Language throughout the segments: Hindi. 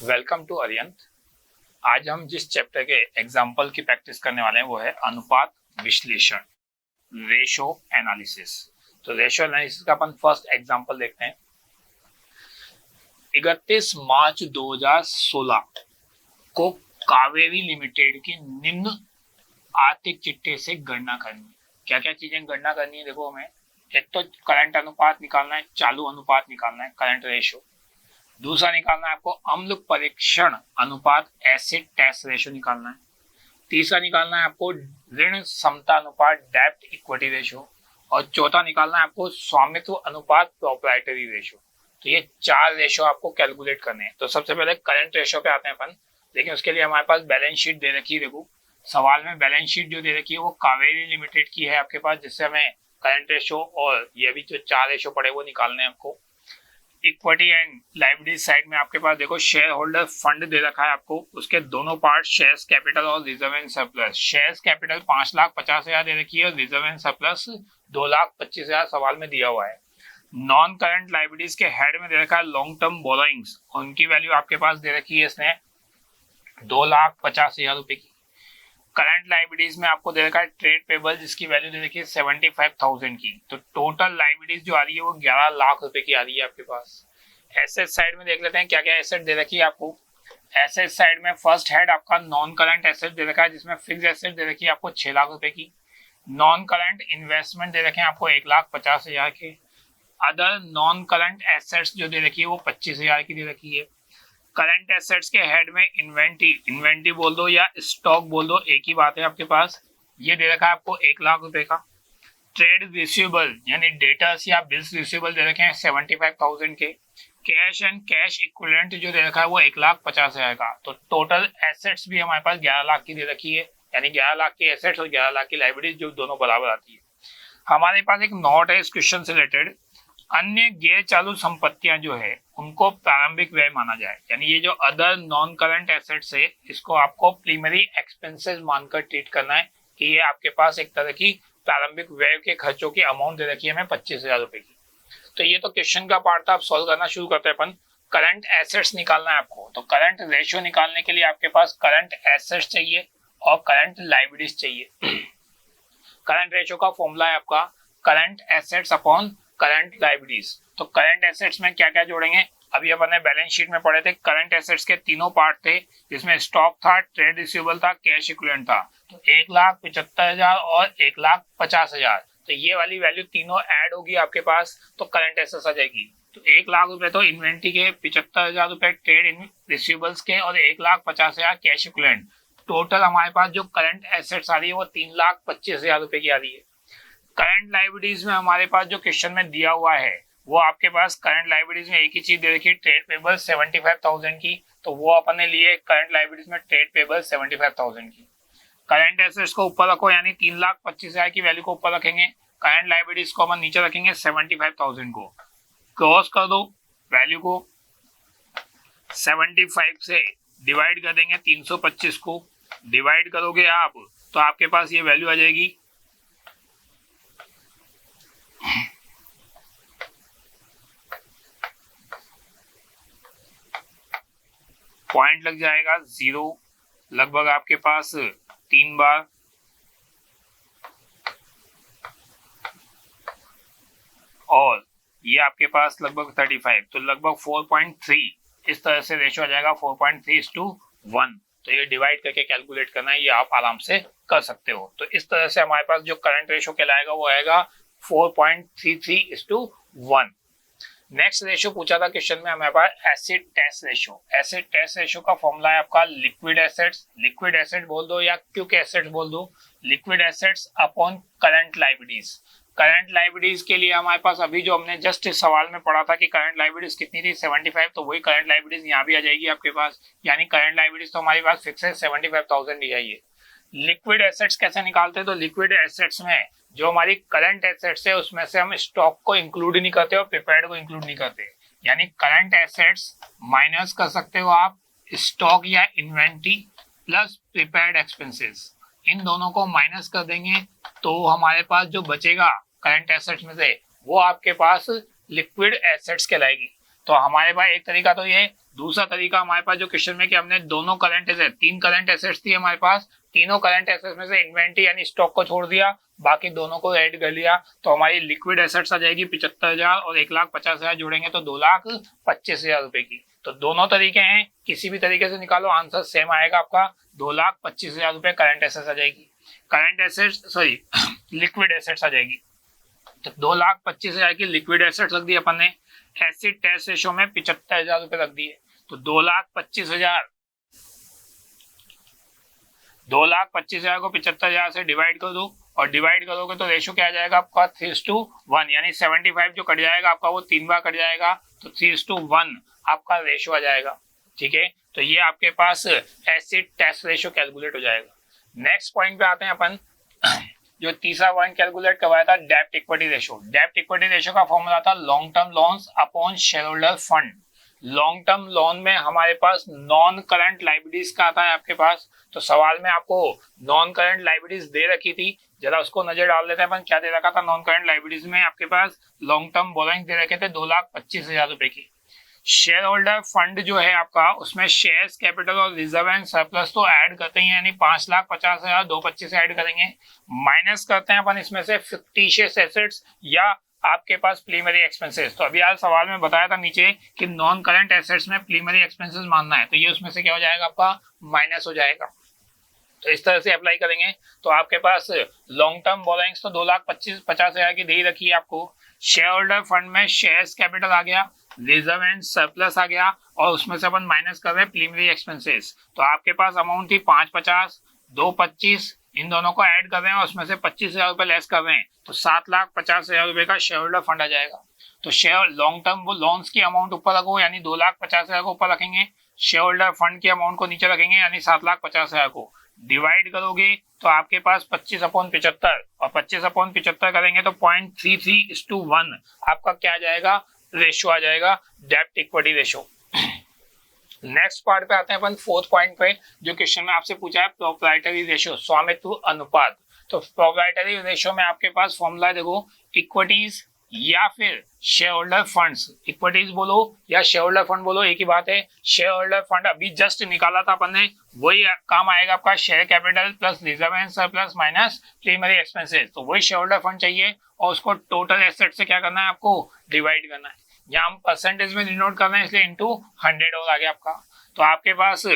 Welcome to अरियंत। आज हम जिस चैप्टर के एग्जाम्पल की प्रैक्टिस करने वाले हैं वो है अनुपात विश्लेषण, रेशो एनालिसिस। तो रेशो एनालिसिस का अपन फर्स्ट एग्जाम्पल देखते हैं। 31 मार्च 2016 को कावेरी लिमिटेड की निम्न आर्थिक चिट्ठे से गणना करनी है। क्या क्या चीजें गणना करनी है देखो हमें। एक तो करंट अनुपात निकालना है, चालू अनुपात निकालना है, करंट रेशो। दूसरा निकालना है आपको अम्ल परीक्षण अनुपात, एसिड टेस्ट रेशो निकालना है। तीसरा निकालना है आपको ऋण समता अनुपात, डेब्ट इक्विटी रेशो। और चौथा निकालना है आपको स्वामित्व अनुपात, प्रोप्राइटरी रेशो। तो ये 4 रेशो आपको कैलकुलेट करने हैं। तो सबसे पहले करंट रेशो पे आते हैं अपन, लेकिन उसके लिए हमारे पास बैलेंस शीट दे रखी है। देखो सवाल में बैलेंस शीट जो दे रखी है वो कावेरी लिमिटेड की है आपके पास, जिससे हमें करंट रेशो और ये भी जो 4 रेशो पड़े वो निकालने हैं आपको। इक्विटी एंड लायबिलिटी साइड में आपके पास देखो शेयर होल्डर फंड दे रखा है आपको, उसके दोनों पार्ट शेयर्स कैपिटल और reserve and surplus. Shares capital 5,50,000 दे रखी है और रिजर्व एंड सरप्लस 2,25,000 सवाल में दिया हुआ है। नॉन करंट लायबिलिटीज के हेड में दे रखा है लॉन्ग टर्म बोरोइंग्स, उनकी वैल्यू आपके पास दे रखी है इसने 2,50,000 रुपए की। करंट लायबिलिटीज में आपको दे रखा है ट्रेड पेबल, जिसकी वैल्यू दे रखी है 75,000 की। तो टोटल लायबिलिटीज जो आ रही है वो 11 लाख रुपए की आ रही है आपके पास। एसेट साइड में देख लेते हैं क्या क्या एसेट दे रखी है आपको। एसेट साइड में फर्स्ट हेड आपका नॉन करंट एसेट दे रखा है, जिसमें फिक्स एसेट दे रखी है आपको 6 लाख रुपए की। नॉन करंट इन्वेस्टमेंट दे रखे हैं आपको 1,50,000 के। अदर नॉन करंट एसेट्स जो दे रखी है वो 25,000 की दे रखी है। करंट एसेट्स के हेड में इन्वेंट्री बोल दो या स्टॉक बोल दो, एक ही बात है आपके पास। ये दे रखा है आपको 1 लाख रुपए का। ट्रेड रिसीवेबल यानी डेटर्स या बिल्स रिसीवेबल दे रखे हैं 75,000 के। कैश एंड कैश इक्विवेलेंट जो दे रखा है वो 1,50,000 का। तो टोटल एसेट्स भी हमारे पास 11 लाख की दे रखी है, यानी 11 लाख की एसेट्स और 11 लाख की लायबिलिटीज जो दोनों बराबर आती है। हमारे पास एक नोट है इस क्वेश्चन से रिलेटेड, अन्य गैर चालू संपत्तियां जो है उनको प्रारंभिक व्यय माना जाए। यानी ये जो अदर नॉन करंट एसेट्स है इसको आपको प्राइमरी एक्सपेंसेस मानकर ट्रीट करना है कि ये आपके पास एक तरह की प्रारंभिक व्यय के खर्चों की अमाउंट दे रखी है हमें 25,000 रुपए की। तो ये तो क्वेश्चन का पार्ट था। अब सॉल्व करना शुरू करते हैं अपन। करंट एसेट्स निकालना है आपको, तो करंट रेशियो निकालने के लिए आपके पास करंट एसेट्स चाहिए और करंट लायबिलिटीज चाहिए। करंट रेशियो का फॉर्मूला है आपका current assets upon current liabilities. तो करंट एसेट्स में क्या क्या जोड़ेंगे, अभी अपन ने बैलेंस शीट में पढ़े थे। करंट एसेट्स के तीनों पार्ट थे, जिसमें स्टॉक था, ट्रेड रिसीवेबल था, कैश इक्विवेलेंट था। तो 1,75,000 और 1,50,000, तो ये वाली वैल्यू तीनों ऐड होगी आपके पास, तो करंट एसेट्स आ जाएगी। तो 1 लाख रुपए तो इन्वेंट्री के, 75,000 रुपए ट्रेड रिसीवेबल्स के और 1,50,000 कैश इक्विवेलेंट। टोटल हमारे पास जो करंट एसेट्स आ रही है वो 3,25,000 रुपए की आ रही है। करंट लायबिलिटीज में हमारे पास जो क्वेश्चन में दिया हुआ है वो आपके पास करंट लायबिलिटीज में एक ही चीज दे रखी है, ट्रेड पेबल 75,000 की। तो वो अपन ने लिए करंट लायबिलिटीज में ट्रेड पेबल 75,000 की। करंट एसेट्स को ऊपर रखो, यानी 3,25,000 की वैल्यू को ऊपर रखेंगे। करंट लायबिलिटीज को अपन नीचे रखेंगे 75,000 को। क्रॉस कर दो वैल्यू को, 75 से डिवाइड कर देंगे 325 को। डिवाइड करोगे आप तो आपके पास ये वैल्यू आ जाएगी पॉइंट लग जाएगा 0 लगभग आपके पास 3 बार। और ये आपके पास लगभग 35, तो लगभग 4.3 इस तरह से रेशो आ जाएगा 4.3:1। तो ये डिवाइड करके कैलकुलेट करना है, ये आप आराम से कर सकते हो। तो इस तरह से हमारे पास जो करंट रेशो कहलाएगा वो आएगा 4.33:1। नेक्स्ट रेशो पूछा था क्वेश्चन में हमारे पास acid test ratio. Acid test ratio का फॉर्मूला है आपका लिक्विड एसेट्स, लिक्विड एसेट बोल दो या क्विक एसेट्स बोल दो, liquid assets upon current liabilities. Current liabilities के लिए हमारे पास अभी जो हमने जस्ट इस सवाल में पढ़ा था कि करंट लायबिलिटीज कितनी थी 75, तो वही करंट लायबिलिटीज यहाँ भी आ जाएगी आपके पास। यानी करंट लायबिलिटीज तो हमारे पास फिक्स है 75,000 दी जाइए। लिक्विड एसेट्स कैसे निकालते हैं, तो लिक्विड एसेट्स में जो हमारी करंट एसेट्स है उसमें से हम स्टॉक को इंक्लूड नहीं करते और प्रिपेयर्ड को इंक्लूड नहीं करते। यानी करंट एसेट्स माइनस कर सकते हो आप स्टॉक या इन्वेंट्री प्लस प्रिपेयर्ड एक्सपेंसेस, इन दोनों को माइनस कर देंगे तो हमारे पास जो बचेगा करंट एसेट्स में से वो आपके पास लिक्विड एसेट्स कहलाएगी। तो हमारे पास एक तरीका तो ये, दूसरा तरीका हमारे पास जो क्वेश्चन में कि हमने दोनों करंट एसेट, 3 करंट एसेट्स थी हमारे पास, तीनों करंट एसेट्स में से इन्वेंट्री यानी स्टॉक को छोड़ दिया, बाकी दोनों को ऐड कर लिया, तो हमारी लिक्विड एसेट्स आ जाएगी 75,000 और 1,50,000 जोड़ेंगे तो 2,25,000 रुपए की। तो दोनों तरीके हैं, किसी भी तरीके से निकालो आंसर सेम आएगा आपका, 2,25,000 रुपए करंट एसेट्स आ जाएगी, current assets sorry liquid assets आ जाएगी। तो 2,25,000 की लिक्विड एसेट्स रख दी अपन ने, एसिड टेस्ट रेशो में 75,000 रुपए रख दिए, तो 2,25,000 को 75,000 से डिवाइड कर दो, और डिवाइड करोगे तो रेशो क्या आ जाएगा आपका 3:1, यानी 75 जो कट जाएगा आपका वो 3 बार कट जाएगा, तो 3:1 आपका रेशो आ जाएगा। ठीक है, तो ये आपके पास एसिड टेस्ट रेशो कैलकुलेट हो जाएगा। नेक्स्ट पॉइंट पे आते हैं अपन, जो तीसरा पॉइंट कैलकुलेट करवाया था डेब्ट इक्विटी रेशो। डेब्ट इक्विटी रेशो का फॉर्मूला था long term loans upon share holder fund. Long term loan में हमारे पास नॉन करंट लाइबिलिटीज का आता है आपके पास, तो सवाल में आपको नॉन करंट लाइबिलिटीज दे रखी थी, जरा उसको नजर डाल लेते हैं अपन। क्या दे रखा था नॉन करंट लाइबिलिटीज में, आपके पास लॉन्ग टर्म बोरोइंग दे रखे थे 2,25,000 रुपए की। शेयर होल्डर फंड जो है आपका, उसमें शेयर्स कैपिटल और रिजर्व एंड सरप्लस तो ऐड करते हैं, यानी 5,50,000 225 ऐड करेंगे, माइनस करते हैं अपन इसमें से फिक्टिशियस एसेट्स या आपके पास प्रीलिमिनरी एक्सपेंसेस। तो अभी आज सवाल में बताया था नीचे कि नॉन करंट एसेट्स में प्रीलिमिनरी एक्सपेंसेस मानना है, तो ये उसमें से क्या हो जाएगा आपका माइनस हो जाएगा। तो इस तरह से अप्लाई करेंगे तो आपके पास लॉन्ग टर्म बोरोइंग्स तो 2,50,000 की दे रखी है आपको, शेयर होल्डर फंड में शेयर्स कैपिटल आ गया, रिजर्व एंड सरप्लस आ गया, और उसमें से अपन माइनस कर रहे हैं प्रीलिमिनरी एक्सपेंसेस। तो आपके पास अमाउंट थी 550, 225, इन दोनों को ऐड कर रहे हैं और उसमें से 25,000 रुपए लेस कर रहे हैं, तो 7,50,000 रुपए का शेयर होल्डर फंड आ जाएगा। तो शेयर लॉन्ग टर्म वो लोन्स की अमाउंट ऊपर रखो, यानी 2,50,000 को ऊपर रखेंगे, शेयर होल्डर फंड की अमाउंट को नीचे रखेंगे, यानी 7,50,000 को डिवाइड करोगे तो आपके पास 25/75, और 25/75 करेंगे तो 0.33:1 आपका क्या आ जाएगा, रेशो आ जाएगा, डेब्ट इक्विटी रेशो। नेक्स्ट पार्ट पे आते हैं अपन, फोर्थ पॉइंट पे, जो क्वेश्चन में आपसे पूछा है प्रोप्राइटरी रेशो, स्वामित्व अनुपात। तो प्रोप्राइटरी रेशो में आपके पास फॉर्मूला देखो, इक्विटीज या फिर शेयर होल्डर फंड्स, इक्विटीज बोलो या शेयर होल्डर फंड बोलो एक ही बात है। शेयर होल्डर फंड अभी जस्ट निकाला था अपन ने, वही काम आएगा आपका, share capital plus reserve and surplus minus preliminary expenses, तो वही शेयर होल्डर फंड चाहिए, और उसको टोटल एसेट से क्या करना है आपको, डिवाइड करना है। यहाँ हम परसेंटेज में डिनोट कर रहे हैं इसलिए इंटू 100 और आ गया आपका। तो आपके पास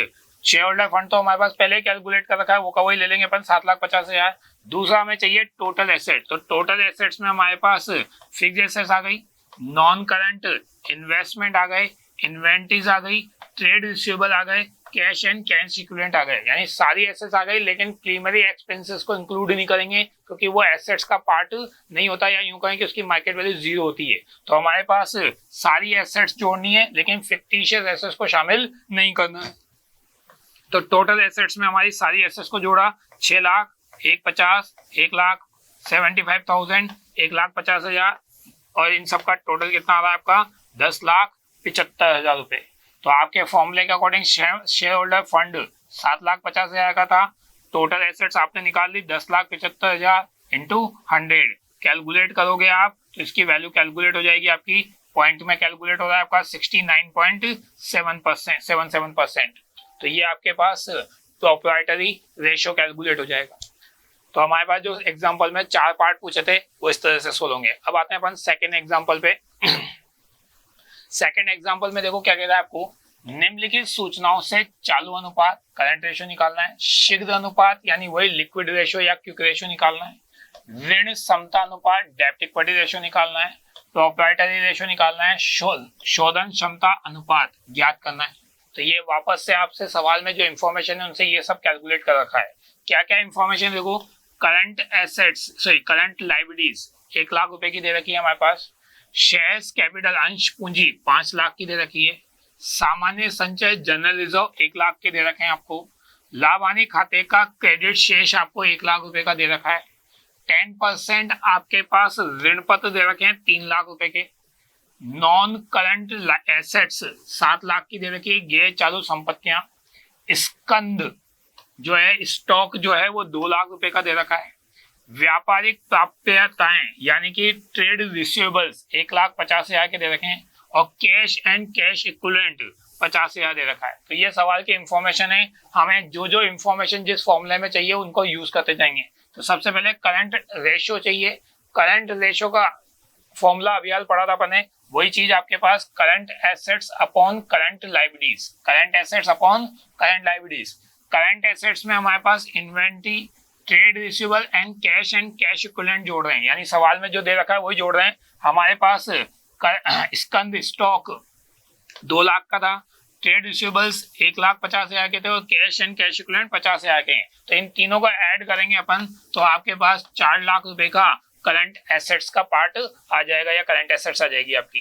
शेयर होल्डर फंड तो हमारे पास पहले कैलकुलेट कर रखा है, वो का वही ले लेंगे अपन 7,50,000। दूसरा हमें चाहिए टोटल एसेट, तो टोटल एसेट्स में हमारे पास फिक्स्ड एसेट्स आ गई, नॉन करंट इन्वेस्टमेंट आ गए, इन्वेंटरीज आ गई, ट्रेड रिसीवेबल आ गए, कैश एंड कैश इक्विवेलेंट आ गए, यानी सारी एसेट्स आ गई, लेकिन प्रीलिमिनरी एक्सपेंसेस को इंक्लूड नहीं करेंगे क्योंकि वो एसेट्स का पार्ट नहीं होता, या यूं कहें कि उसकी मार्केट वैल्यू 0 होती है। तो हमारे पास सारी एसेट्स जोड़नी है, लेकिन फिक्टिशियस एसेट्स को शामिल नहीं करना है। तो टोटल एसेट्स में हमारी सारी एसेट्स को जोड़ा, 6 लाख, 1,50,000, 1,75,000, 1,50,000, और इन सब का टोटल कितना आ रहा है आपका 10,75,000 रुपए। तो आपके फॉर्मूले के अकॉर्डिंग शेयर होल्डर फंड 7,50,000 का था, टोटल एसेट्स आपने निकाल ली 10,75,000 इंटू 100, कैलकुलेट करोगे आप तो इसकी वैल्यू कैलकुलेट हो जाएगी आपकी, पॉइंट में कैलकुलेट हो रहा है आपका 69.77%। तो ये आपके पास प्रोप्राइटरी रेशो कैलकुलेट हो जाएगा। तो हमारे पास जो एग्जांपल में 4 पार्ट पूछे थे वो इस तरह से सोल्व होंगे। अब आते हैं अपन सेकंड एग्जांपल पे। सेकंड एग्जांपल में देखो क्या कह रहा है आपको, निम्नलिखित सूचनाओं से चालू अनुपात करंट रेशो निकालना है, शीघ्र अनुपात यानी वही लिक्विड रेशो या क्विक रेशो निकालना है, ऋण समता अनुपात डेब्ट इक्विटी रेशो निकालना है, प्रोप्राइटरी रेशो निकालना है, शोधन क्षमता अनुपात ज्ञात करना है। तो ये वापस से आपसे सवाल में जो इंफॉर्मेशन है उनसे ये सब कैलकुलेट कर रखा है। क्या क्या इंफॉर्मेशन देखो, current assets current liabilities 1 lakh रुपए की दे रखी है हमारे पास, शेयर्स कैपिटल अंश पूंजी 5 लाख की दे रखी है, सामान्य संचय जनरल रिजर्व 1 लाख के दे रखे हैं आपको, लाभ हानि खाते का क्रेडिट शेष आपको 1 लाख रुपए का दे रखा है, 10% आपके पास ऋण पत्र दे रखे हैं 3 लाख रुपए के, नॉन करंट एसेट्स 7 लाख की दे रखी है, गैर चालू संपत्तियां, स्कंद जो है स्टॉक जो है वो 2 लाख रुपए का दे रखा है, व्यापारिक प्राप्यताएं यानी कि ट्रेड रिसीवेबल्स 1,50,000 के दे रखे हैं, और कैश एंड कैश इक्विवेलेंट 50,000 दे रखा है। तो ये सवाल की इंफॉर्मेशन है, हमें जो जो इंफॉर्मेशन जिस फॉर्मूले में चाहिए उनको यूज करते जाएंगे। तो सबसे पहले करंट रेशियो चाहिए। करंट रेशियो का फॉर्मूला अभी हाल पढ़ा था अपन ने, वही चीज आपके पास current assets upon current liabilities, current assets upon current liabilities. Current assets में हमारे पास inventory, trade receivable and cash equivalent जोड़ रहे हैं, यानी सवाल में जो दे रखा है वही जोड़ रहे हैं। हमारे पास स्कंद स्टॉक 2 लाख का था, ट्रेड रिसीवेबल्स 1,50,000 के थे और कैश एंड कैश इक्विवेलेंट 50,000 के हैं। तो इन तीनों को ऐड करेंगे अपन तो आपके पास 4 लाख रुपए का करंट एसेट्स का पार्ट आ जाएगा या करंट एसेट्स आ जाएगी आपकी।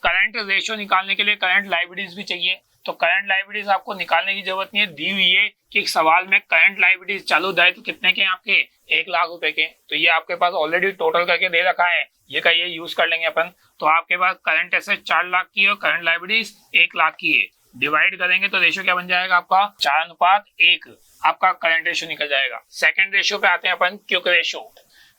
करंट रेशियो निकालने के लिए करंट लायबिलिटीज भी चाहिए। तो करंट लायबिलिटीज आपको निकालने की जरूरत नहीं है, दी हुई है कि सवाल में करंट लायबिलिटीज चालू दायित्व कितने के हैं आपके 1 लाख रुपए के। तो ये आपके पास ऑलरेडी टोटल करके दे रखा है, ये का ये यूज कर लेंगे अपन। तो आपके पास करंट एसेट 4 लाख की और करंट लायबिलिटीज 1 लाख की है। डिवाइड करेंगे तो रेशियो क्या बन जाएगा आपका 4:1 आपका करंट रेशियो निकल जाएगा। सेकंड रेशियो पे आते हैं अपन, क्विक रेशियो।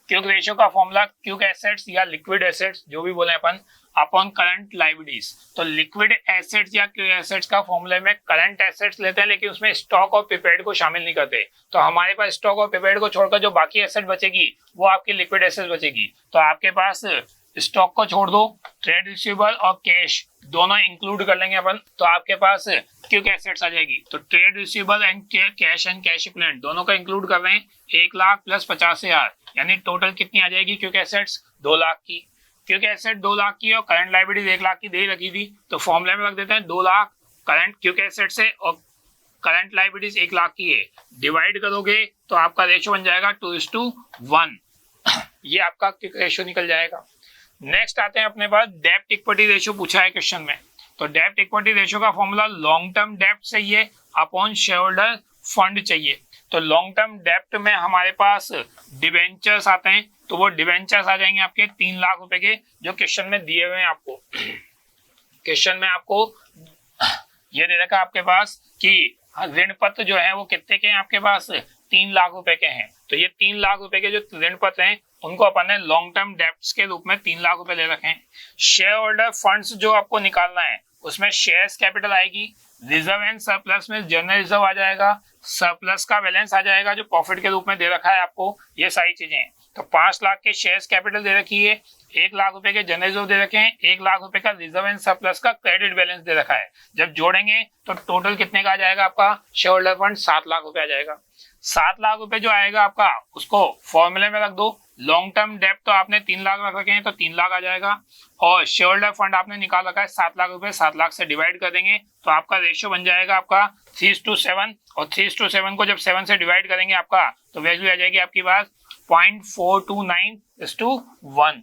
क्विक रेशियो का फॉर्मूला क्विक एसेट्स या लिक्विड एसेट्स जो भी बोले अपन अपॉन करंट लायबिलिटीज। तो लिक्विड एसेट्स या क्विक एसेट्स का फॉर्मूले में करंट एसेट्स लेते हैं लेकिन उसमें स्टॉक और प्रीपेड को शामिल नहीं करते। तो हमारे पास स्टॉक और प्रीपेड को छोड़कर जो बाकी एसेट बचेगी वो आपकी लिक्विड एसेट्स बचेगी। तो आपके पास स्टॉक को छोड़ दो, ट्रेड रिसीवेबल और कैश दोनों इंक्लूड कर लेंगे अपन तो आपके पास क्विक एसेट्स आ जाएगी। तो trade receivable and cash equivalent दोनों का इंक्लूड कर रहे हैं, 1 लाख प्लस 50,000 यानी टोटल कितनी आ जाएगी क्विक एसेट्स 2 लाख की। क्विक एसेट 2 लाख की और करंट लायबिलिटीज 1 लाख की दे रखी थी, तो फॉर्मूले में रख देते हैं 2 लाख करंट क्विक एसेट से और करंट लायबिलिटीज 1 लाख की है। डिवाइड करोगे तो आपका रेशियो बन जाएगा 2:1। ये आपका क्विक रेशियो निकल जाएगा। नेक्स्ट आते हैं अपने पास डेब्ट इक्विटी रेशियो पूछा है क्वेश्चन में। तो डेब्ट इक्विटी रेशियो का फॉर्मूला लॉन्ग टर्म डेब्ट चाहिए अपॉन शेयर होल्डर फंड चाहिए। तो लॉन्ग टर्म डेब्ट में हमारे पास डिवेंचर्स आते हैं, तो वो डिवेंचर्स आ जाएंगे आपके 3 लाख रुपए के जो क्वेश्चन में दिए हुए हैं आपको। क्वेश्चन में आपको ये दे रखा आपके पास कि ऋण पत्र जो है वो कितने के हैं आपके पास 3 लाख रुपए के हैं। तो ये 3 लाख रुपए के जो ऋण पत्र हैं उनको अपन ने लॉन्ग टर्म डेब्ट्स के रूप में 3 लाख रुपए ले रखे हैं। शेयर होल्डर फंड्स जो आपको निकालना है उसमें शेयर्स कैपिटल आएगी, रिजर्व एंड सरप्लस में जनरल रिजर्व आ जाएगा, सरप्लस का बैलेंस आ जाएगा जो प्रॉफिट के रूप में दे रखा है आपको, ये सारी चीजें। तो 5 लाख के शेयर्स कैपिटल दे रखी है, 1 लाख रुपए के जनरल रिजर्व दे रखे हैं, 1 लाख रुपए का रिजर्व एंड सरप्लस का क्रेडिट बैलेंस दे रखा है। जब जोड़ेंगे तो टोटल कितने का आ जाएगा आपका शेयर होल्डर फंड 7 लाख रुपए आ जाएगा। 7 लाख रुपए जो आएगा आपका उसको फॉर्मूले में रख दो। लॉन्ग टर्म डेब्ट तो आपने 3 लाख रख रखे हैं तो 3 लाख आ जाएगा और शेयर होल्डर फंड आपने निकाल रखा है 7 लाख रुपए, 7 लाख से डिवाइड कर देंगे तो आपका रेशियो बन जाएगा आपका 3:7 और 3:7 को जब 7 से डिवाइड करेंगे आपका तो वैल्यू आ जाएगी आपकी पास 0.429:1।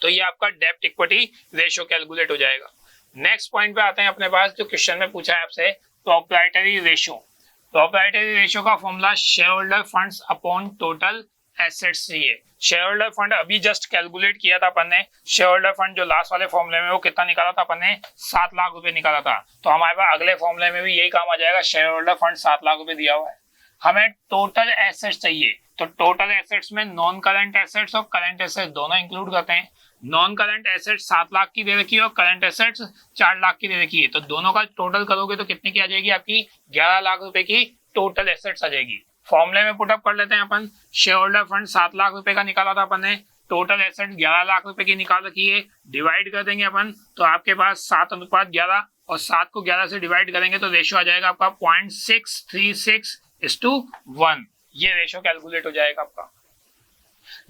तो ये आपका डेब्ट इक्विटी रेशियो कैलकुलेट हो जाएगा। नेक्स्ट पॉइंट पे आते हैं अपने पास जो क्वेश्चन में पूछा है आपसे प्रोप्राइटरी रेशियो। प्रोप्राइटरी रेशियो का formula share holder funds upon total assets चाहिए। शेयर होल्डर फंड अभी जस्ट कैलकुलेट किया था अपन ने, शेयर होल्डर फंड जो लास्ट वाले फॉर्मूले में वो कितना निकाला था अपन ने 7 लाख रुपए निकाला था। तो हमारे पास अगले फॉर्मूले में भी यही काम आ जाएगा, शेयर होल्डर फंड 7 लाख रुपए दिया हुआ है। हमें टोटल एसेट्स चाहिए, तो टोटल एसेट्स में नॉन करंट एसेट्स और करंट एसेट्स दोनों इंक्लूड करते हैं। नॉन करंट एसेट्स 7 लाख की दे रखी है और करंट एसेट्स 4 लाख की दे रखी है, तो दोनों का टोटल करोगे तो कितने की आ जाएगी आपकी 11 लाख रुपए की टोटल एसेट्स आ जाएगी। फॉर्मूले में पुटअप कर लेते हैं अपन, शेयर होल्डर फंड 7 लाख रुपए का निकाला था अपन ने, टोटल एसेट 11 लाख रुपए की निकाल रखी है, डिवाइड कर देंगे अपन तो आपके पास 7:11 और 7 को 11 से डिवाइड करेंगे तो रेशियो आ जाएगा आपका 0.636:1। ये रेशियो कैलकुलेट हो जाएगा आपका।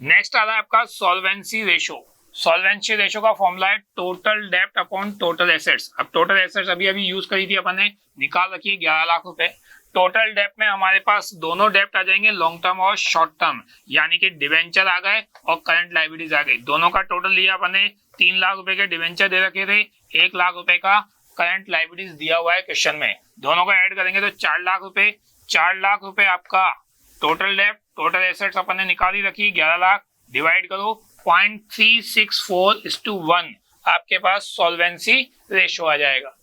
नेक्स्ट आ रहा है आपका सॉल्वेंसी रेशियो। सॉल्वेंसी रेशियो का फॉर्मूला है टोटल डेब्ट अपॉन टोटल एसेट्स। अब टोटल एसेट्स अभी यूज करी थी अपन ने, निकाल रखी है 11 लाख रुपए। टोटल डेब्ट में हमारे पास दोनों डेब्ट आ जाएंगे लॉन्ग टर्म और शॉर्ट टर्म, यानी कि डिवेंचर आ गए और करंट लायबिलिटीज आ गई। दोनों का टोटल लिया अपन ने, 3 लाख रुपए के डिवेंचर दे रखे थे, 1 लाख रुपए का करंट लायबिलिटीज दिया हुआ है क्वेश्चन में, दोनों का ऐड करेंगे तो 4 लाख रुपए। 4 लाख रुपए आपका टोटल डेब्ट, टोटल एसेट्स अपन ने निकाली रखी 11 लाख, डिवाइड करो 0.364:1 आपके पास सॉल्वेंसी रेशियो आ जाएगा।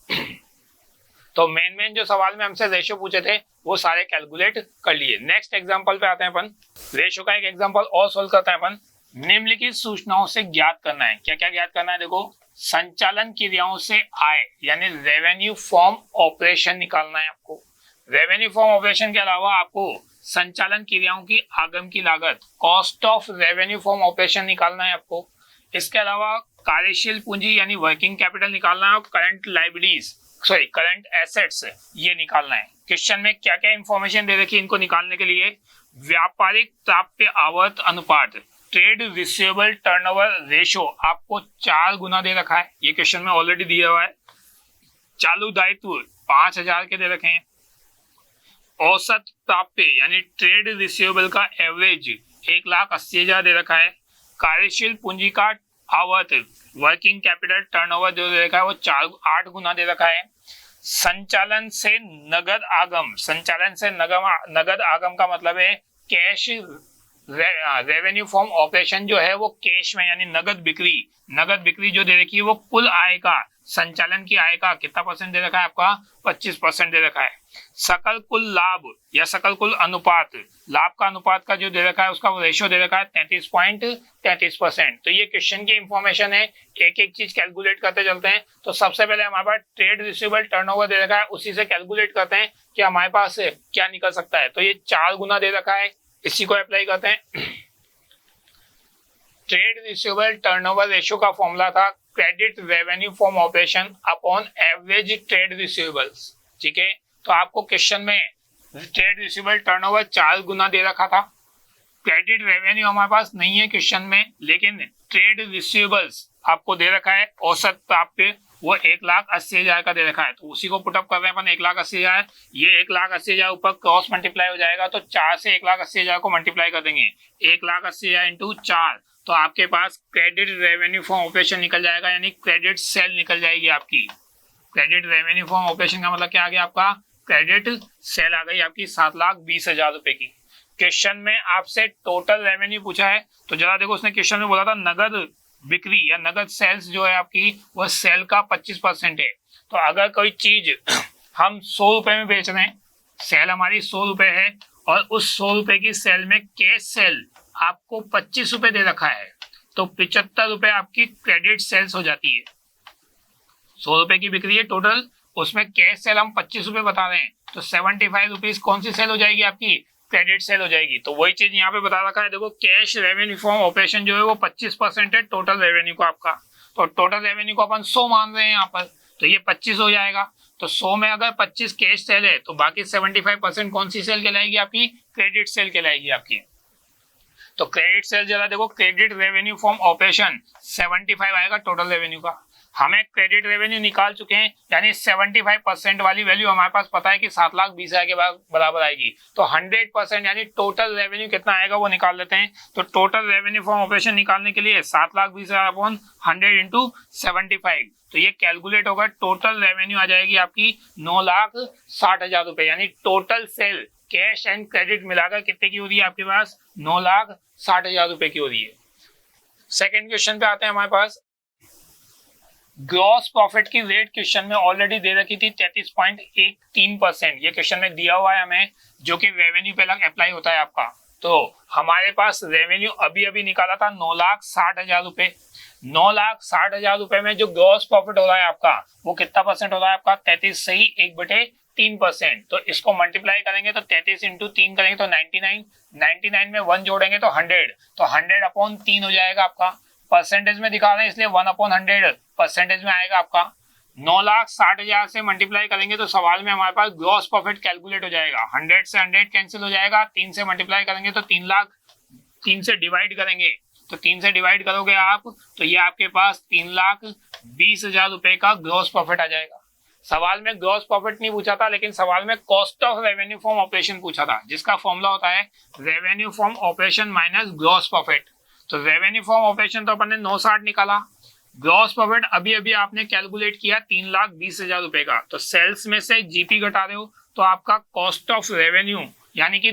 तो मेन जो सवाल में हमसे रेशियो पूछे थे वो सारे कैलकुलेट कर लिए। नेक्स्ट एग्जांपल पे आते हैं अपन, रेशियो का एक एग्जांपल और सोल्व करते हैं अपन। निम्नलिखित सूचनाओं से ज्ञात करना है। क्या क्या ज्ञात करना है? देखो, संचालन क्रियाओं से आय यानी रेवेन्यू फ्रॉम ऑपरेशन निकालना है आपको। रेवेन्यू फ्रॉम ऑपरेशन के अलावा आपको संचालन क्रियाओं की आगम की लागत, cost of revenue from operation निकालना है आपको। इसके अलावा कार्यशील पूंजी यानी वर्किंग कैपिटल निकालना है और करंट लायबिलिटीज करंट एसेट्स ये निकालना है। क्वेश्चन में क्या क्या इंफॉर्मेशन दे रखी है इनको निकालने के लिए? व्यापारिक प्राप्य आवर्त अनुपात, ट्रेड रिसीवेबल टर्नओवर रेशो आपको 4 गुना दे रखा है, ये क्वेश्चन में ऑलरेडी दिया हुआ है। चालू दायित्व 5000 के दे रखे हैं। औसत प्राप्य यानी ट्रेड रिसीवेबल का एवरेज 1,80,000 दे रखा है। कार्यशील पूंजी का आवर्त वर्किंग कैपिटल टर्नओवर जो दे रखा है वो 8 गुना दे रखा है। संचालन से नगद आगम, संचालन से नगद आगम का मतलब है कैश, रेवेन्यू फ्रॉम ऑपरेशन जो है वो कैश में यानी नगद बिक्री जो दे रखी है वो कुल आय का, संचालन की आय का कितना परसेंट दे रखा है आपका? 25% दे रखा है। सकल कुल लाभ या सकल कुल अनुपात, लाभ का अनुपात का जो दे रखा है उसका रेशो दे रखा है 33.33%। तो ये क्वेश्चन की इंफॉर्मेशन है, एक एक चीज कैलकुलेट करते चलते हैं। तो सबसे पहले हमारे पास ट्रेड रिसीवेबल टर्नओवर दे रखा है, उसी से कैलकुलेट करते हैं कि हमारे पास क्या निकल सकता है। तो ये 4 गुना दे रखा है, इसी को अप्लाई करते हैं। ट्रेड रिसीवेबल टर्नओवर रेशियो का फॉर्मूला था credit revenue from operation upon average trade receivables. ठीक है, तो आपको क्वेश्चन में ट्रेड रिसीवेबल टर्नओवर 4 गुना दे रखा था। क्रेडिट रेवेन्यू हमारे पास नहीं है क्वेश्चन में, लेकिन ट्रेड रिसीवेबल्स आपको दे रखा है। औसत प्राप्य वो 1,80,000 का दे रखा है, तो उसी को पुटअप कर रहे हैं अपन। 1,80,000, ये 1,80,000 ऊपर क्रॉस मल्टीप्लाई हो जाएगा, तो 4 से 1,80,000 को मल्टीप्लाई कर देंगे। 1,80,000 इंटू 4, तो आपके पास क्रेडिट रेवेन्यू फ्रॉम ऑपरेशन निकल जाएगा, यानी क्रेडिट सेल निकल जाएगी आपकी। क्रेडिट रेवेन्यू फ्रॉम ऑपरेशन का मतलब क्या आ गया आपका? क्रेडिट सेल आ गई आपकी 7,20,000 रुपए की। क्वेश्चन में आपसे टोटल रेवेन्यू पूछा है, तो जरा देखो उसने क्वेश्चन में बोला था नगद बिक्री या नगद सेल्स जो है आपकी वो सेल का 25% है। तो अगर कोई चीज हम 100 रुपए में बेच रहे हैं, सेल हमारी 100 रुपए है, और उस 100 रुपए की सेल में कैश सेल आपको 25 रुपए दे रखा है, तो 75 रुपए आपकी क्रेडिट सेल्स हो जाती है। 100 रुपए की बिक्री है टोटल, उसमें कैश सेल हम 25 रुपए बता रहे हैं, तो 75 रुपीज कौन सी सेल हो जाएगी आपकी? क्रेडिट सेल हो जाएगी। तो वही चीज यहाँ पे बता रखा है। देखो, कैश रेवेन्यू फ्रॉम ऑपरेशन जो है वो 25% है टोटल रेवेन्यू को आपका। तो टोटल रेवेन्यू को अपन 100 मान रहे हैं यहाँ पर, तो ये 25 हो जाएगा। तो 100 में अगर 25 कैश सेल है, तो बाकी 75% कौन सी सेल कहलाएगी आपकी? क्रेडिट सेल कहलाएगी आपकी। तो क्रेडिट सेल जरा देखो, क्रेडिट रेवेन्यू फ्रॉम ऑपरेशन 75 आएगा टोटल रेवेन्यू का। हमें क्रेडिट रेवेन्यू निकाल चुके हैं, यानी 75% वाली वैल्यू हमारे पास पता है कि 7,20,000 के बराबर आएगी। तो 100% यानी टोटल रेवेन्यू कितना आएगा वो निकाल लेते हैं। तो टोटल रेवेन्यू फ्रॉम ऑपरेशन निकालने के लिए 7,20,000 अपॉन 100 इंटू 75, तो ये कैलकुलेट होगा। टोटल रेवेन्यू आ जाएगी आपकी 9,60,000 रुपए, यानी total sale cash and credit मिलाकर कितने की हो रही है आपके पास? 9,60,000 रुपए की हो रही है। सेकेंड क्वेश्चन पे आते हैं हमारे पास। ग्रॉस प्रॉफिट की रेट क्वेश्चन में ऑलरेडी दे रखी थी 33.13%। ये क्वेश्चन में दिया हुआ है हमें, जो कि रेवेन्यू पे अलग अप्लाई होता है आपका। तो हमारे पास रेवेन्यू अभी अभी निकाला था 9,60,000 रुपए। 9,60,000 रुपए में जो ग्रॉस प्रॉफिट हो रहा है आपका वो कितना परसेंट हो रहा है आपका? 33 से ही 1/3%। तो इसको मल्टीप्लाई करेंगे तो 33 इंटू 3 करेंगे तो 99 में 1 जोड़ेंगे तो 100, तो 100 अपॉन 3 हो जाएगा आपका। परसेंटेज में दिखा रहे हैं इसलिए 1/100 परसेंटेज में आएगा आपका। 9,60,000 से मल्टीप्लाई करेंगे तो सवाल में हमारे पास ग्रॉस प्रॉफिट कैलकुलेट हो जाएगा। 100 से 100 कैंसिल हो जाएगा, 3 से मल्टीप्लाई करेंगे तो 3 लाख, 3 से डिवाइड करेंगे तो 3 से डिवाइड करोगे आप, तो ये आपके पास 3,20,000 रुपए का ग्रॉस प्रॉफिट आ जाएगा। सवाल में ग्रॉस प्रॉफिट नहीं पूछा था, लेकिन सवाल में cost of revenue from operation पूछा था, जिसका फॉर्मूला होता है revenue from operation minus gross profit. तो रेवेन्यू फ्रॉम ऑपरेशन तो अपन ने 9,60 निकाला, ग्रॉस प्रॉफिट अभी अभी आपने कैलकुलेट किया 3,20,000 रुपए का। तो सेल्स में से जीपी घटा रहे हो तो आपका कॉस्ट ऑफ रेवेन्यू यानी कि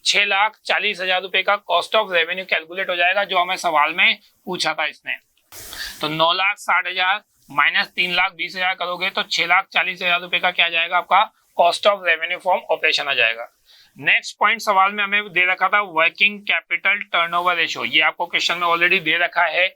6,40,000 रुपए का कॉस्ट ऑफ रेवेन्यू कैलकुलेट हो जाएगा, जो हमें सवाल में पूछा था इसने। तो 9,60,000 माइनस 3,20,000 करोगे तो 6,40,000 रुपए का क्या आ जाएगा आपका? Cost of revenue from operation आ जाएगा। नेक्स्ट पॉइंट सवाल में हमें दे रखा था वर्किंग कैपिटल टर्नओवर रेशियो, ये आपको क्वेश्चन में ऑलरेडी दे रखा है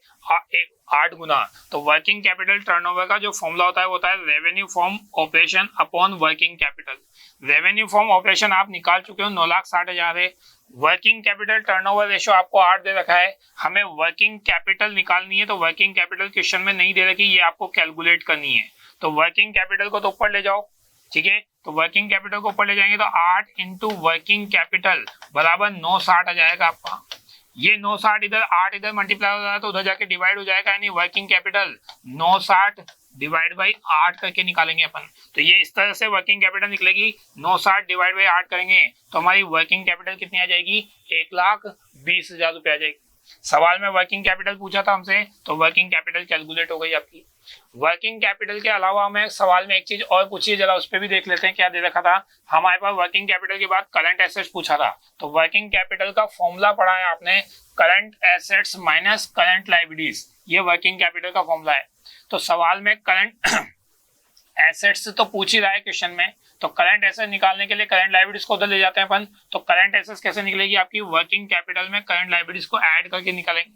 8 गुना। तो वर्किंग कैपिटल टर्नओवर का जो फॉर्मूला होता है वो होता है revenue from operation upon working capital. Revenue from operation आप निकाल चुके हो 9,60,000 है, वर्किंग कैपिटल टर्नओवर रेशियो आपको 8 दे रखा है, हमें वर्किंग कैपिटल निकालनी है। तो वर्किंग कैपिटल क्वेश्चन में नहीं दे रखी, ये आपको कैलकुलेट करनी है। तो वर्किंग कैपिटल को तो ऊपर ले जाओ, ठीक है। तो वर्किंग कैपिटल को ऊपर ले जाएंगे तो 8 इंटू वर्किंग कैपिटल बराबर 960 आ जाएगा आपका। ये 960 इधर 8 इधर मल्टीप्लाई हो जाएगा तो उधर जाके डिवाइड हो जाएगा, यानी वर्किंग कैपिटल 960 डिवाइड बाई 8 करके निकालेंगे अपन। तो ये इस तरह से वर्किंग कैपिटल निकलेगी, 960 डिवाइड बाई 8 करेंगे तो हमारी वर्किंग कैपिटल कितनी आ जाएगी, 1,20,000 रुपये आ जाएगी। सवाल में वर्किंग कैपिटल पूछा था हमसे, तो वर्किंग कैपिटल कैलकुलेट हो गई आपकी। वर्किंग कैपिटल के अलावा हमें सवाल में एक चीज और पूछी है, जरा उस पर भी देख लेते हैं क्या दे रखा था। हमारे पास वर्किंग कैपिटल के बाद करंट एसेट्स पूछा था, तो वर्किंग कैपिटल का फॉर्मूला पढ़ा है आपने, current assets minus current liabilities, ये वर्किंग कैपिटल का फॉर्मूला है। तो सवाल में करंट एसेट्स तो पूछ ही रहा है क्वेश्चन में, तो करंट एसेट निकालने के लिए करंट लायबिलिटीज को उधर ले जाते हैं अपन। तो करंट एसेट्स कैसे निकलेगी आपकी, वर्किंग कैपिटल में करंट लायबिलिटीज को ऐड करके निकालेंगे।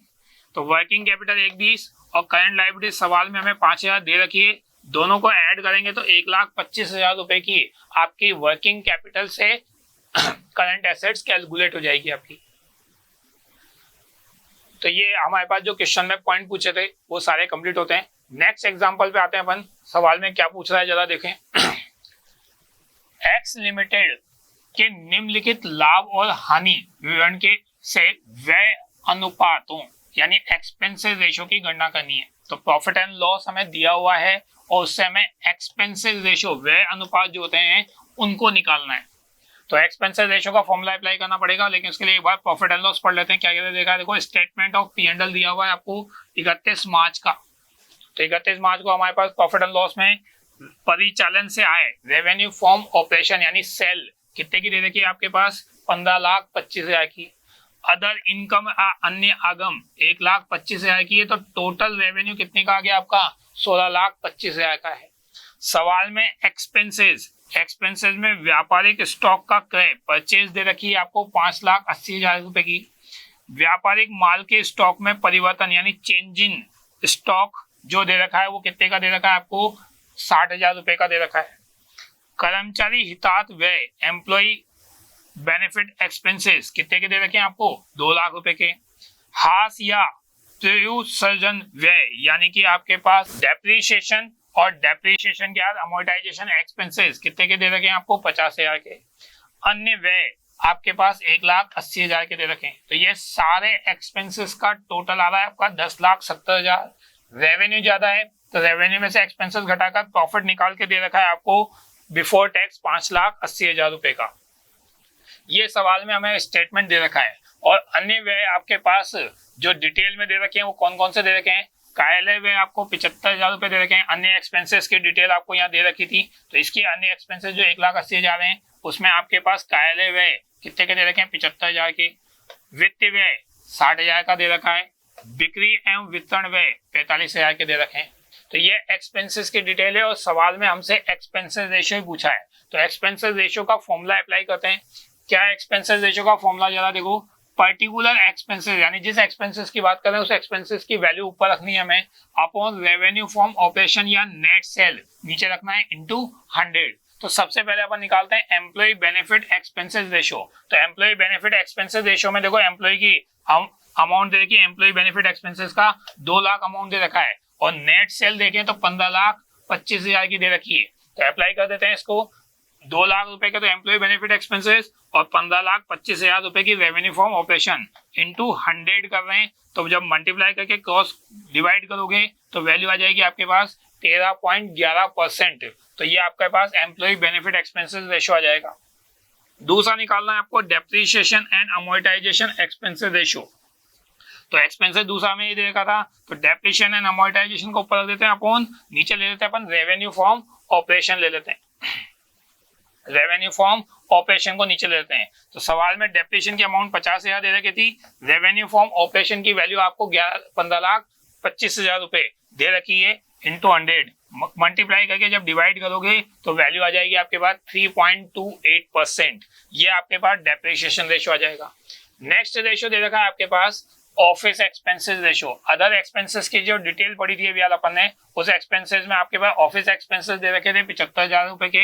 तो वर्किंग कैपिटल 1,20 और करंट लायबिलिटीज सवाल में हमें 5,000 दे रखी है, दोनों को ऐड करेंगे तो 1,25,000 रुपए की आपकी वर्किंग कैपिटल से करंट एसेट्स कैलकुलेट हो जाएगी आपकी। तो ये हमारे पास जो क्वेश्चन में पॉइंट पूछे थे वो सारे कंप्लीट होते हैं। नेक्स्ट एग्जांपल पे आते हैं अपन, सवाल में क्या पूछ रहा है जरा देखें। एक्स लिमिटेड के निम्नलिखित लाभ और हानि विवरण के से व्यय अनुपातों यानी एक्सपेंसेस रेशियो की गणना करनी है। तो प्रॉफिट एंड लॉस हमें दिया हुआ है और उससे हमें एक्सपेंसेस रेशियो व्यय अनुपात जो होते हैं उनको निकालना है। तो एक्सपेंसेस रेशियो का फॉर्मूला अप्लाई करना पड़ेगा, लेकिन उसके लिए एक बार प्रॉफिट एंड लॉस पढ़ लेते हैं। क्या कहते हैं देखा, देखो स्टेटमेंट ऑफ P&L दिया हुआ है आपको 31 मार्च का। तो 31 मार्च को हमारे पास प्रॉफिट एंड लॉस में परिचालन से आए रेवेन्यू फ्रॉम ऑपरेशन यानी सेल कितने की दे रखी है आपके पास, 15,25,000 की। अदर इनकम अन्य आगम 1,25,000 की है। तो टोटल रेवेन्यू कितने का आ गया आपका, 16,25,000 का है। सवाल में एक्सपेंसेस में व्यापारिक स्टॉक का क्रय परचेज दे रखी है आपको 5,80,000 रुपए की। व्यापारिक माल के स्टॉक में परिवर्तन यानी चेंज इन स्टॉक जो दे रखा है वो कितने का दे रखा है आपको, 60,000 रुपए का दे रखा है। कर्मचारी हितार्थ व्यय एम्प्लॉय बेनिफिट एक्सपेंसेस कितने के दे रखे हैं आपको, 2 लाख रुपए के। हास या प्रयुत्सर्जन व्यय यानी कि आपके पास डेप्रीशिएशन और डेप्रीशिएशन के बाद अमोर्टाइजेशन एक्सपेंसेस कितने के दे रखे हैं आपको, 50,000 के। अन्य व्यय आपके पास 1,80,000 के दे रखे हैं। तो ये सारे एक्सपेंसेस का टोटल आ रहा है आपका 10,70,000। रेवेन्यू ज्यादा है तो रेवेन्यू में से एक्सपेंसेस घटाकर प्रॉफिट निकाल के दे रखा है आपको बिफोर टैक्स 5,80,000 रुपए का। ये सवाल में हमें स्टेटमेंट दे रखा है। और अन्य व्यय आपके पास जो डिटेल में दे रखे हैं वो कौन कौन से दे रखे हैं, कार्यालय व्यय आपको 75,000 रुपए दे रखे हैं। अन्य एक्सपेंसेस की डिटेल आपको यहाँ दे रखी थी, तो इसकी अन्य एक्सपेंसेस जो 1,80,000 हैं उसमें आपके पास कार्यालय व्यय कितने के दे रखे हैं, 75,000 के। वित्त व्यय 60,000 का दे रखा है। बिक्री एवं वितरण व्यय 45,000 के दे रखे हैं। तो ये एक्सपेंसेस की डिटेल है और सवाल में हमसे एक्सपेंसेस रेशियो ही पूछा है। तो एक्सपेंसेस रेशियो का फॉर्मूला अप्लाई करते हैं। क्या एक्सपेंसेस रेशियो का फॉर्मूला जरा देखो, पर्टिकुलर एक्सपेंसेस यानी जिस एक्सपेंसेस की बात कर रहे हैं उस एक्सपेंसेस की वैल्यू ऊपर रखनी है हमें, अपॉन रेवेन्यू फ्रॉम ऑपरेशन या नेट सेल नीचे रखना है इनटू 100। तो सबसे पहले अपन निकालते हैं एम्प्लॉय बेनिफिट एक्सपेंसेस रेशियो। तो एम्प्लॉय बेनिफिट एक्सपेंसेस रेशियो में देखो एम्प्लॉय की अमाउंट दे रखी है, एम्प्लॉय बेनिफिट एक्सपेंसेस का 2 लाख अमाउंट दे रखा है और नेट सेल देखें तो 15,25,000 की दे रखी है। तो अप्लाई कर देते हैं इसको, 2 लाख रुपए का तो एम्प्लॉय बेनिफिट एक्सपेंसेस और 15,25,000 रुपए की रेवेन्यू फ्रॉम ऑपरेशन इनटू 100 कर रहे हैं। तो जब मल्टीप्लाई करके क्रॉस डिवाइड करोगे तो वैल्यू आ जाएगी आपके पास 13.11%। तो ये आपके पास एम्प्लॉय बेनिफिट एक्सपेंसेस रेशियो आ जाएगा। दूसरा निकालना है आपको depreciation and amortisation expenses ratio. तो एक्सपेंसेस दूसरा में ये दे रखा था, तो डेप्रीशिएशन एंड अमोर्टाइजेशन को ऊपर रख देते हैं अपन, नीचे ले लेते हैं अपन रेवेन्यू फ्रॉम ऑपरेशन ले लेते हैं। रेवेन्यू फ्रॉम ऑपरेशन को नीचे ले लेते हैं। तो सवाल में डेप्रीशिएशन की अमाउंट 50,000 दे रखी थी, रेवेन्यू फ्रॉम ऑपरेशन की वैल्यू आपको 15,25,000 रुपए दे रखी है। इंटू 100 मल्टीप्लाई करके जब डिवाइड करोगे तो वैल्यू आ जाएगी आपके पास 3.28%। ये आपके पास डेप्रिसिएशन रेशियो आ जाएगा। नेक्स्ट रेशियो दे रखा है आपके पास office expenses ratio. Other expenses की जो डिटेल पड़ी थी अभी अपन ने, उस एक्सपेंसेस में आपके पास ऑफिस एक्सपेंसेस दे रखे थे 75,000 रुपए के,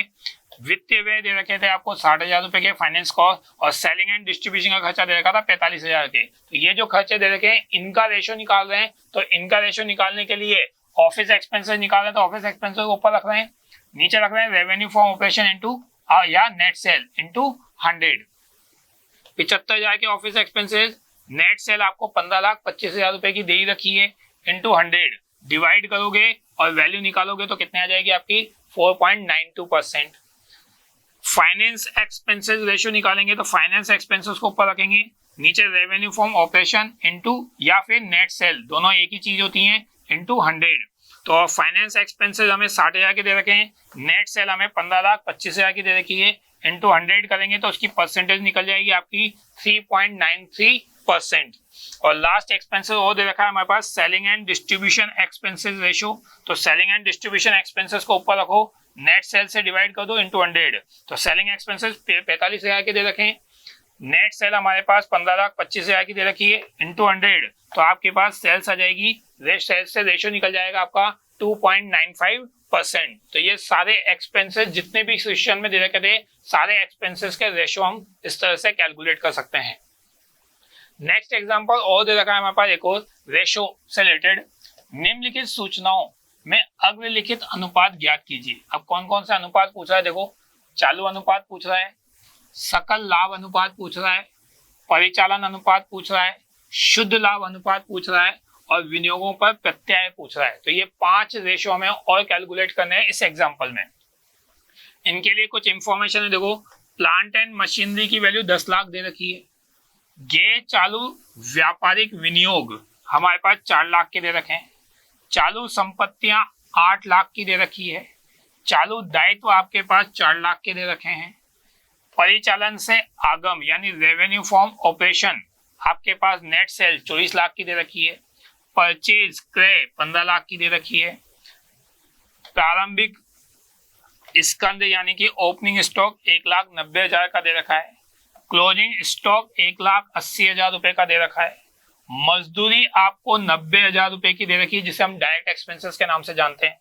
वित्तीय व्यय दे रखे थे आपको 60,000 रुपए के, फाइनेंस कॉस्ट और सेलिंग एंड डिस्ट्रीब्यूशन का खर्चा दे रखा था 45,000 के। तो ये जो खर्चे दे रखे हैं इनका रेशियो निकाल रहे हैं। तो इनका रेशियो निकालने के लिए ऑफिस एक्सपेंसेस निकाल रहे हैं, तो ऑफिस एक्सपेंसेस को ऊपर रख रहे हैं, नीचे रख रहे हैं रेवेन्यू फ्रॉम ऑपरेशन इंटू या नेट सेल इंटू 100। 75,000 के ऑफिस एक्सपेंसेस, नेट सेल आपको 15,25,000 रुपए की दे ही रखी है, इंटू 100 डिवाइड करोगे और वैल्यू निकालोगे तो कितने आ जाएगी आपकी 4.92%। फाइनेंस एक्सपेंसेस रेशियो निकालेंगे तो फाइनेंस एक्सपेंसेस को ऊपर रखेंगे, नीचे रेवेन्यू फ्रॉम ऑपरेशन इंटू या फिर नेट सेल, दोनों एक ही चीज होती है, इंटू 100। तो फाइनेंस एक्सपेंसेस हमें 60,000 के दे रखे हैं, नेट सेल हमें 15,25,000 की दे रखी है, इंटू 100 करेंगे तो उसकी परसेंटेज निकल जाएगी आपकी 3.93%। और लास्ट एक्सपेंसेस वो दे रखा है हमारे पास selling and distribution expenses ratio. तो सेलिंग एंड डिस्ट्रीब्यूशन एक्सपेंसेस को ऊपर रखो, नेट सेल से डिवाइड कर दो इंटू 100। तो सेलिंग एक्सपेंसेस 45,000 के दे रखे हैं, नेट सेल हमारे पास 15,25,000 की दे रखी है, इंटू 100। तो आपके पास सेल्स आ जाएगी, सेल्स से रेशियो निकल जाएगा आपका 2.95%। तो ये सारे एक्सपेंसेस जितने भी क्वेश्चन में दे रखे थे, सारे एक्सपेंसेस के रेशियो हम इस तरह से कैलकुलेट कर सकते हैं। नेक्स्ट एग्जांपल और दे रखा है हमारे पास एक और रेशियो से रिलेटेड, निम्नलिखित सूचनाओं में अग्रलिखित अनुपात ज्ञात कीजिए। अब कौन कौन सा अनुपात पूछ रहा है, देखो चालू अनुपात पूछ रहा है, सकल लाभ अनुपात पूछ रहा है, परिचालन अनुपात पूछ रहा है, शुद्ध लाभ अनुपात पूछ रहा है और विनियोगों पर प्रत्यय पूछ रहा है। तो ये 5 रेशियो हमें और कैलकुलेट करने हैं इस एग्जांपल में। इनके लिए कुछ इंफॉर्मेशन है, देखो प्लांट एंड मशीनरी की वैल्यू 10 लाख दे रखी है, ये चालू व्यापारिक विनियोग हमारे पास 4 लाख के दे रखे हैं, चालू संपत्तियां 8 लाख की दे रखी है, चालू दायित्व आपके पास 4 लाख के दे रखे हैं, परिचालन से आगम यानी रेवेन्यू फ्रॉम ऑपरेशन आपके पास नेट सेल 24 लाख की दे रखी है, परचेज क्रय 15 लाख की दे रखी है, प्रारंभिक स्कंद यानी कि ओपनिंग स्टॉक 1,90,000 का दे रखा है, क्लोजिंग स्टॉक 1,80,000 रुपए का दे रखा है, मजदूरी आपको 90,000 रुपए की दे रखी है जिसे हम डायरेक्ट एक्सपेंसेस के नाम से जानते हैं,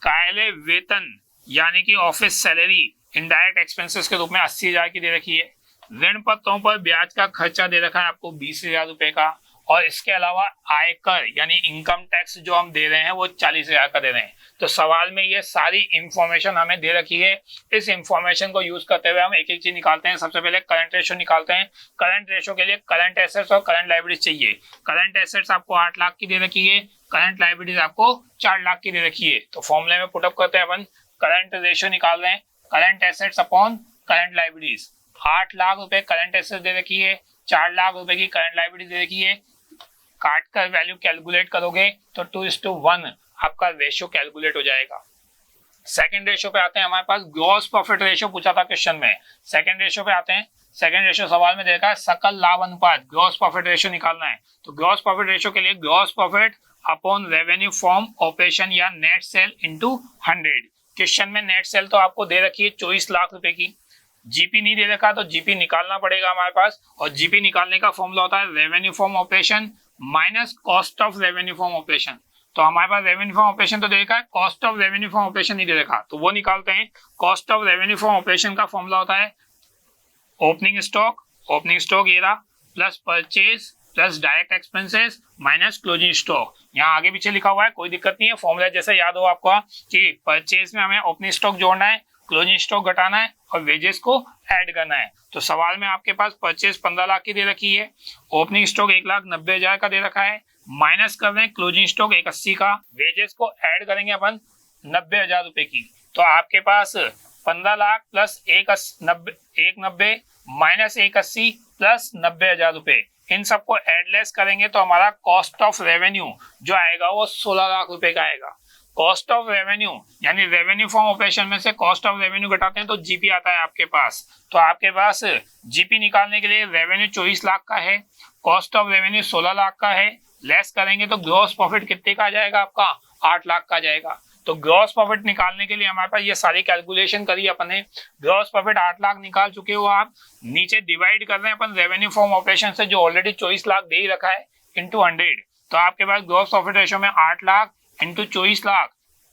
कार्यालय वेतन यानी कि ऑफिस सैलरी इनडायरेक्ट एक्सपेंसेस के रूप में 80,000 की दे रखी है, ऋण पत्रों पर ब्याज का खर्चा दे रखा है आपको 20,000 रुपए का, और इसके अलावा आयकर यानी इनकम टैक्स जो हम दे रहे हैं वो 40,000 का दे रहे हैं। तो सवाल में ये सारी इंफॉर्मेशन हमें दे रखी है, इस इंफॉर्मेशन को यूज करते हुए हम एक एक चीज निकालते हैं। सबसे पहले करंट रेशियो निकालते हैं। करंट रेशियो के लिए करंट एसेट्स और करंट लायबिलिटीज चाहिए। करंट एसेट्स आपको 8 लाख की दे रखी है, करंट लायबिलिटीज आपको 4 लाख की दे रखी है। तो फॉर्मूले में पुटअप करते हैं अपन, करंट रेशियो निकाल रहे हैं, current assets upon current liabilities. 8 lakh रुपए करंट एसेट्स दे रखी है, 4 लाख रुपए की करंट लायबिलिटी दे रखी है, काट कर वैल्यू कैलकुलेट करोगे तो 2:1 आपका रेशियो कैलकुलेट हो जाएगा। सेकंड रेशियो पे आते हैं, हमारे पास ग्रॉस प्रॉफिट रेशियो पूछा था क्वेश्चन में। सेकंड रेशियो पे आते हैं, सेकंड रेशियो सवाल में देखा है सकल लाभ अनुपात, ग्रॉस प्रॉफिट रेशियो निकालना है। तो ग्रॉस प्रॉफिट रेशियो के लिए gross profit upon revenue from operation या नेट सेल इंटू 100। क्वेश्चन में नेट सेल तो आपको दे रखी है 24 लाख रुपए की, जीपी नहीं दे रखा तो जीपी निकालना पड़ेगा हमारे पास, और जीपी निकालने का फॉर्मूला होता है revenue from operation minus cost of revenue from operation. तो हमारे पास रेवेन्यू फ्रॉम ऑपरेशन तो दे रखा है, cost of revenue from operation नहीं दे रखा, तो वो निकालते हैं। Cost of revenue from operation का फॉर्मूला होता है ओपनिंग स्टॉक ये रहा, plus purchase plus direct expenses minus closing stock. यहाँ आगे पीछे लिखा हुआ है, कोई दिक्कत नहीं है, फॉर्मूला जैसे याद हो आपको कि परचेज में हमें ओपनिंग स्टॉक जोड़ना है, क्लोजिंग स्टॉक घटाना है और वेजेस को ऐड करना है। तो सवाल में आपके पास परचेज 15 लाख की दे रखी है, ओपनिंग स्टॉक 1,90,000 का दे रखा है, माइनस कर रहे हैं क्लोजिंग स्टॉक 180 का, वेजेस को ऐड करेंगे अपन 90,000 रुपए की। तो आपके पास 15 लाख प्लस 190 माइनस 180 प्लस 90,000 रुपए, इन सबको एडलेस करेंगे तो हमारा कॉस्ट ऑफ रेवेन्यू जो आएगा वो 16 लाख रुपए का आएगा। कॉस्ट ऑफ रेवेन्यू यानी रेवेन्यू फ्रॉम ऑपरेशन में से कॉस्ट ऑफ रेवेन्यू घटाते हैं तो जीपी आता है आपके पास। तो आपके पास जीपी निकालने के लिए रेवेन्यू 24 लाख का है, कॉस्ट ऑफ रेवेन्यू 16 लाख का है, लेस करेंगे तो ग्रॉस प्रॉफिट कितने का आ जाएगा आपका 8 लाख का जाएगा। तो ग्रॉस प्रॉफिट निकालने के लिए हमारे पास ये सारी कैलकुलेशन करी अपन ने। ग्रॉस प्रॉफिट 8 लाख निकाल चुके हो आप, नीचे डिवाइड कर रहे हैं अपन रेवेन्यू फ्रॉम ऑपरेशन से जो ऑलरेडी 24 लाख दे ही रखा है इंटू 100। तो आपके पास ग्रॉस प्रॉफिट रेशो में 8 lakh into 24 lakh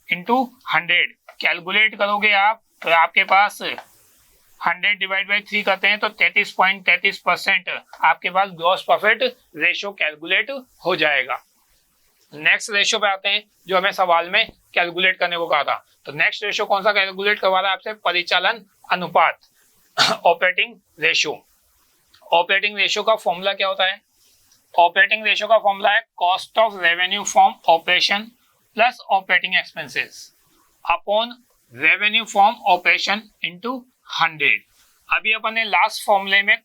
into 100 calculate करोगे आप, तो आपके पास 100 डिवाइड बाई 3 करते हैं तो 33.33% आपके पास ग्रॉस प्रॉफिट रेशो कैलकुलेट हो जाएगा। नेक्स्ट रेशो पे आते हैं जो हमें सवाल में कैलकुलेट करने को कहा था। तो नेक्स्ट रेशो कौन सा कैलकुलेट करवा रहा है आपसे? परिचालन अनुपात, ऑपरेटिंग रेशो। ऑपरेटिंग रेशो का फॉर्मूला क्या होता है? ऑपरेटिंग रेशो का फॉर्मूला है cost of revenue from operation plus operating expenses upon revenue from operation into 100। अभी अपन ने लास्ट फॉर्मूले में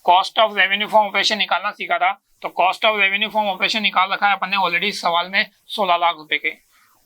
cost of revenue from operation निकालना सीखा था। तो cost of revenue from operation निकाल रखा है अपन ने ऑलरेडी सवाल में 16 लाख रुपए के।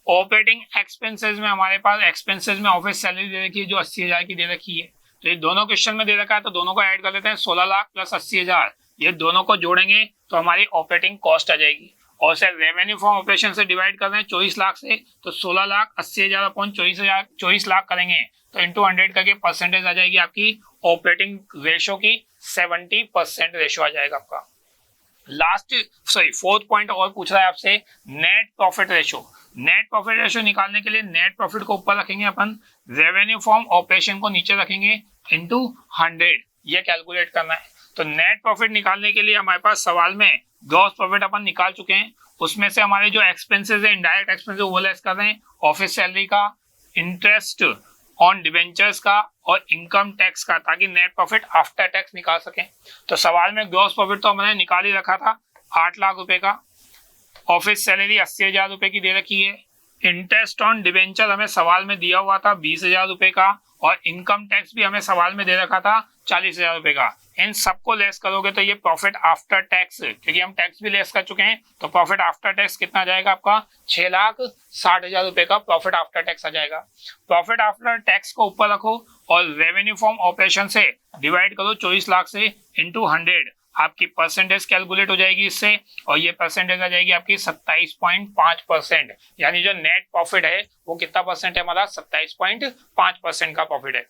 ऑपरेटिंग एक्सपेंसेस में हमारे पास एक्सपेंसेस में ऑफिस सैलरी दे रखी है जो 80,000 की दे रखी है। तो ये दोनों क्वेश्चन में दे रखा है तो दोनों को ऐड कर लेते हैं। 16 लाख प्लस 80,000, ये दोनों को जोड़ेंगे तो हमारी ऑपरेटिंग कॉस्ट आ जाएगी। और सर रेवेन्यू फ्रॉम ऑपरेशन से डिवाइड कर रहे हैं 24 लाख से, तो 16 लाख 80,000 अपॉन 24 लाख करेंगे तो इंटू 100 करके परसेंटेज आ जाएगी आपकी ऑपरेटिंग रेशो की 70% रेशो आ जाएगा आपका। फोर्थ पॉइंट और पूछ रहा है आपसे net profit ratio. Net profit ratio निकालने के लिए नेट प्रॉफिट को ऊपर रखेंगे अपन, रेवेन्यू फ्रॉम ऑपरेशन को नीचे रखेंगे इनटू 100, ये कैलकुलेट करना है। तो नेट प्रॉफिट निकालने के लिए हमारे पास सवाल में ग्रॉस प्रॉफिट अपन निकाल चुके हैं, उसमें से हमारे जो एक्सपेंसेस है इनडायरेक्ट एक्सपेंसेस वो लेस कर रहे हैं, ऑफिस सैलरी का, इंटरेस्ट ऑन डिवेंचर्स का और इनकम टैक्स का, ताकि नेट प्रॉफिट आफ्टर टैक्स निकाल सकें। तो सवाल में ग्रॉस प्रॉफिट तो हमने निकाल ही रखा था 8 लाख रुपए का, ऑफिस सैलरी 80,000 रुपए की दे रखी है, इंटरेस्ट ऑन डिवेंचर हमें सवाल में दिया हुआ था 20,000 रुपए का और इनकम टैक्स भी हमें सवाल में दे रखा था 40,000 रुपए का। इन सबको लेस करोगे तो ये प्रॉफिट आफ्टर टैक्स, क्योंकि हम टैक्स भी लेस कर चुके हैं, तो प्रॉफिट आफ्टर टैक्स कितना जाएगा आपका? 6,60,000 रुपए का प्रॉफिट आफ्टर टैक्स आ जाएगा। प्रॉफिट आफ्टर टैक्स को ऊपर रखो और रेवेन्यू फ्रॉम ऑपरेशन से डिवाइड करो 24 लाख से इंटू 100, आपकी परसेंटेज कैलकुलेट हो जाएगी इससे, और ये परसेंटेज आ जाएगी आपकी 27.5%। यानी जो नेट प्रॉफिट है वो कितना परसेंट है हमारा? 27.5% का प्रॉफिट है।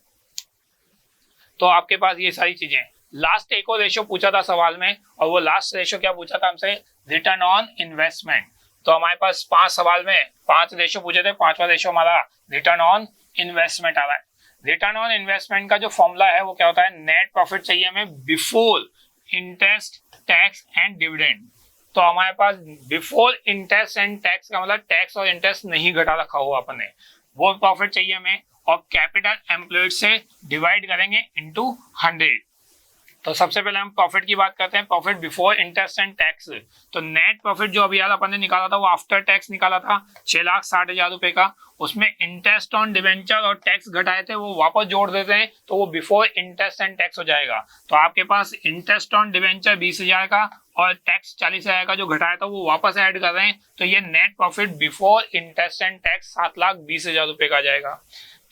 तो आपके पास ये सारी चीजें। लास्ट एक और रेशो पूछा था सवाल में, और वो लास्ट रेशो क्या पूछा था हमसे? Return on investment. तो हमारे पास 5 सवाल में 5 रेशो पूछे थे, 5वां रेशो हमारा रिटर्न ऑन इन्वेस्टमेंट आ रहा है। रिटर्न ऑन इन्वेस्टमेंट का जो फॉर्मूला है वो क्या होता है? नेट प्रॉफिट चाहिए हमें before interest, tax and dividend. तो हमारे पास बिफोर इंटरेस्ट एंड टैक्स का मतलब टैक्स और इंटरेस्ट नहीं घटा रखा हुआ अपन ने, वो प्रॉफिट चाहिए हमें, और कैपिटल एम्प्लॉयड से डिवाइड करेंगे इनटू 100। तो सबसे पहले हम प्रॉफिट की बात करते हैं, profit before interest and tax. तो नेट प्रॉफिट जो अभी यार अपन ने निकाला था वो आफ्टर टैक्स निकाला था 6,60,000 रुपए का, उसमें इंटरेस्ट ऑन डिवेंचर और टैक्स घटाए थे वो वापस जोड़ देते हैं तो वो बिफोर इंटरेस्ट एंड टैक्स हो जाएगा। तो आपके पास इंटरेस्ट ऑन डिवेंचर 20,000 का और टैक्स 40,000 का जो घटाया था वो वापस ऐड कर रहे हैं, तो ये net profit before interest and tax 7,20,000 रुपए का जाएगा।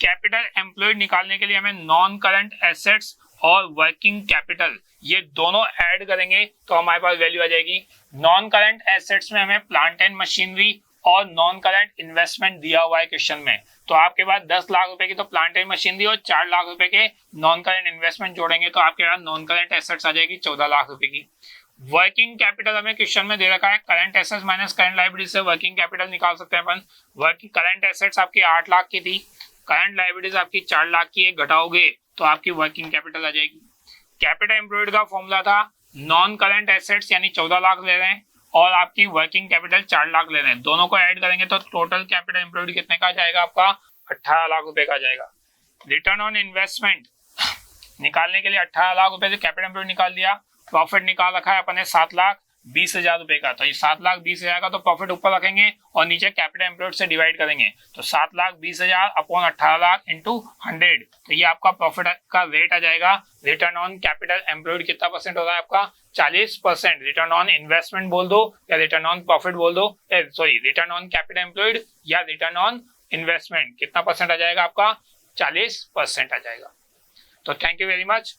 कैपिटल एम्प्लॉयड निकालने के लिए हमें नॉन करंट एसेट्स और वर्किंग कैपिटल ये दोनों ऐड करेंगे तो हमारे पास वैल्यू आ जाएगी। नॉन करंट एसेट्स में हमें प्लांट एंड मशीनरी और नॉन करंट इन्वेस्टमेंट दिया हुआ है क्वेश्चन में, तो आपके पास 10 लाख रुपए की तो प्लांट एंड मशीनरी और 4 लाख रुपए के नॉन करंट इन्वेस्टमेंट जोड़ेंगे तो आपके पास नॉन करंट एसेट्स आ जाएगी 14 लाख रुपए की। वर्किंग कैपिटल हमें क्वेश्चन में दे रखा है, current assets minus current liabilities से वर्किंग कैपिटल निकाल सकते हैं अपन। वर्किंग करंट एसेट्स आपकी 8 लाख की थी, करंट लायबिलिटीज आपकी 4 लाख की है, घटाओगे तो आपकी वर्किंग कैपिटल आ जाएगी। कैपिटल एम्प्लॉयड का फॉर्मूला था नॉन करंट एसेट्स यानी 14 लाख ले रहे हैं और आपकी वर्किंग कैपिटल 4 लाख ले रहे हैं, दोनों को ऐड करेंगे तो टोटल कैपिटल एम्प्लॉयड कितने का जाएगा आपका? 18 लाख रुपए का जाएगा। रिटर्न ऑन इन्वेस्टमेंट निकालने के लिए 18 लाख रुपए से कैपिटल एम्प्लॉयड निकाल दिया, प्रॉफिट निकाल रखा है अपने 7,20,000 रुपए का, तो ये 7,20,000 का तो प्रॉफिट ऊपर रखेंगे और नीचे कैपिटल एम्प्लॉयड से डिवाइड करेंगे, तो 7,20,000 अपॉन 18 लाख इंटू 100, तो ये आपका प्रॉफिट का रेट आ जाएगा। रिटर्न ऑन कैपिटल एम्प्लॉयड कितना परसेंट हो रहा है आपका? 40%। रिटर्न ऑन इन्वेस्टमेंट बोल दो या रिटर्न ऑन प्रॉफिट बोल दो, sorry return on capital employed या रिटर्न ऑन इन्वेस्टमेंट, कितना परसेंट आ जाएगा आपका? 40% आ जाएगा। तो थैंक यू वेरी मच।